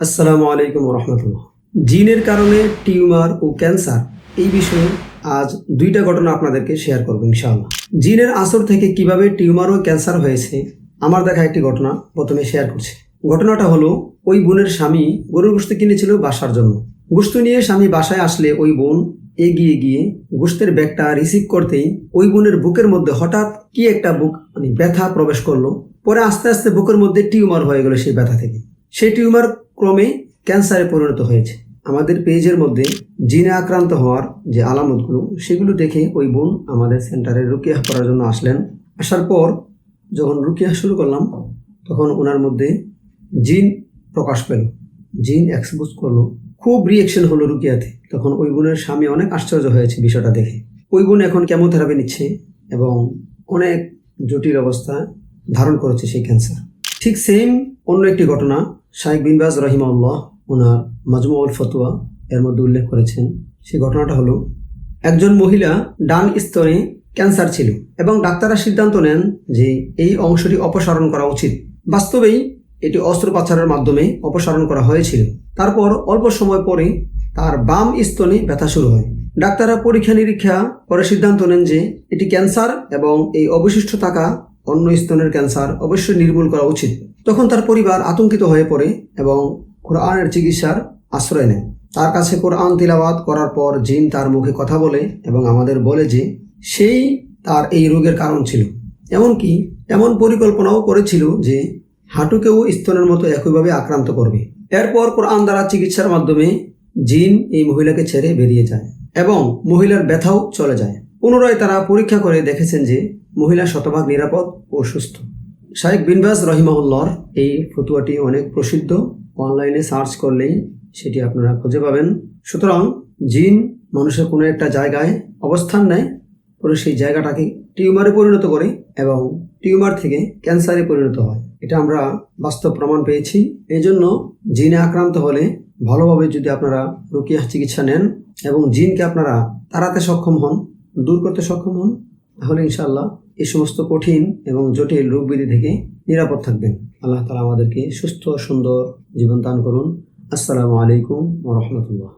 আসসালামু আলাইকুম রহমতুল্লাহ। জিনের কারণে টিউমার ও ক্যান্সার এই বিষয়ে আজ দুইটা ঘটনা আপনাদেরকে শেয়ার করব ইনশাআল্লাহ। জিনের আসর থেকে কিভাবে টিউমার ও ক্যান্সার হয়েছে আমার দেখা একটি ঘটনা প্রথমে শেয়ার করছি। ঘটনাটা হলো, ওই বোনের স্বামী গরুর গোশত কিনেছিল বাসার জন্য। গোশত নিয়ে স্বামী বাসায় আসলে ওই বোন এগিয়ে গিয়ে গোশতের ব্যাগটা রিসিভ করতেই ওই বোনের বুকের মধ্যে হঠাৎ কি একটা ব্যথা প্রবেশ করলো। পরে আস্তে আস্তে বুকের মধ্যে টিউমার হয়ে গেল। সেই ব্যথা থেকে সেই টিউমার ক্রমে ক্যান্সারে পরিণত হয়েছে। আমাদের পেজের মধ্যে জিনে আক্রান্ত হওয়ার যে আলামতগুলো সেগুলো দেখে ওই বোন আমাদের সেন্টারে রুকিয়া করার জন্য আসলেন। আসার পর যখন রুকিয়া শুরু করলাম তখন ওনার মধ্যে জিন প্রকাশ পেল, জিন এক্সপোজ করলো, খুব রিয়েকশন হলো রুকিয়াতে। তখন ওই বোনের স্বামী অনেক আশ্চর্য হয়েছে বিষয়টা দেখে। ওই বোন এখন কেমোথেরাপি নিচ্ছে এবং অনেক জটিল অবস্থা ধারণ করেছে সেই ক্যান্সার। ঠিক সেম অন্য একটি ঘটনা শাইখ বিন বাজ রাহিমাহুল্লাহ ওনার মাজমুউল ফতোয়া এর মধ্যে উল্লেখ করেছেন। সেই ঘটনাটা হলো, একজন মহিলা ডান স্তনে ক্যান্সার ছিল এবং ডাক্তাররা সিদ্ধান্ত নেন যে এই অংশটি অপসারণ করা উচিত। বাস্তবেই এটি অস্ত্রোপচারের মাধ্যমে অপসারণ করা হয়েছিল। তারপর অল্প সময় পরে তার বাম স্তনে ব্যথা শুরু হয়। ডাক্তাররা পরীক্ষা নিরীক্ষা করে সিদ্ধান্ত নেন যে এটি ক্যান্সার এবং এই অবশিষ্ট থাকা অন্য স্তনের ক্যান্সার অবশ্যই নির্মূল করা উচিত। তখন তার পরিবার আতঙ্কিত হয়ে পড়ে এবং কোরআনের চিকিৎসার আশ্রয় নেয়। তার কাছে কোরআন তিলাওয়াত করার পর জিন তার মুখে কথা বলে এবং আমাদের বলে যে সেই তার এই রোগের কারণ ছিল। এমনকি এমন পরিকল্পনাও করেছিল যে হাঁটুকেও স্তনের মতো একইভাবে আক্রান্ত করবে। এরপর কোরআন দ্বারা চিকিৎসার মাধ্যমে জিন এই মহিলাকে ছেড়ে বেরিয়ে যায় এবং মহিলার ব্যথাও চলে যায়। পুনরায় তারা পরীক্ষা করে দেখেছেন যে মহিলা শতভাগ নিরাপদ ও সুস্থ। শাইখ বিন বাজ রাহিমাহুল্লাহর এই ফতোয়াটি অনেক প্রসিদ্ধ, অনলাইনে সার্চ করলেই সেটি আপনারা খুঁজে পাবেন। সুতরাং জিন মানুষের কোনো একটা জায়গায় অবস্থান নেয়, পরে সেই জায়গাটাকে টিউমারে পরিণত করে এবং টিউমার থেকে ক্যান্সারে পরিণত হয়। এটা আমরা বাস্তব প্রমাণ পেয়েছি। এই জন্য জিনে আক্রান্ত হলে ভালোভাবে যদি আপনারা রুকিয়া চিকিৎসা নেন এবং জিনকে আপনারা তাড়াতে সক্ষম হন, দূর করতে সক্ষম হন, তাহলে ইনশাআল্লাহ এই সমস্ত কঠিন এবং জটিল রোগ ব্যাধি থেকে নিরাপদ থাকবেন। আল্লাহ তাআলা আমাদেরকে সুস্থ সুন্দর জীবন দান করুন। আসসালামু আলাইকুম ওয়া রাহমাতুল্লাহ।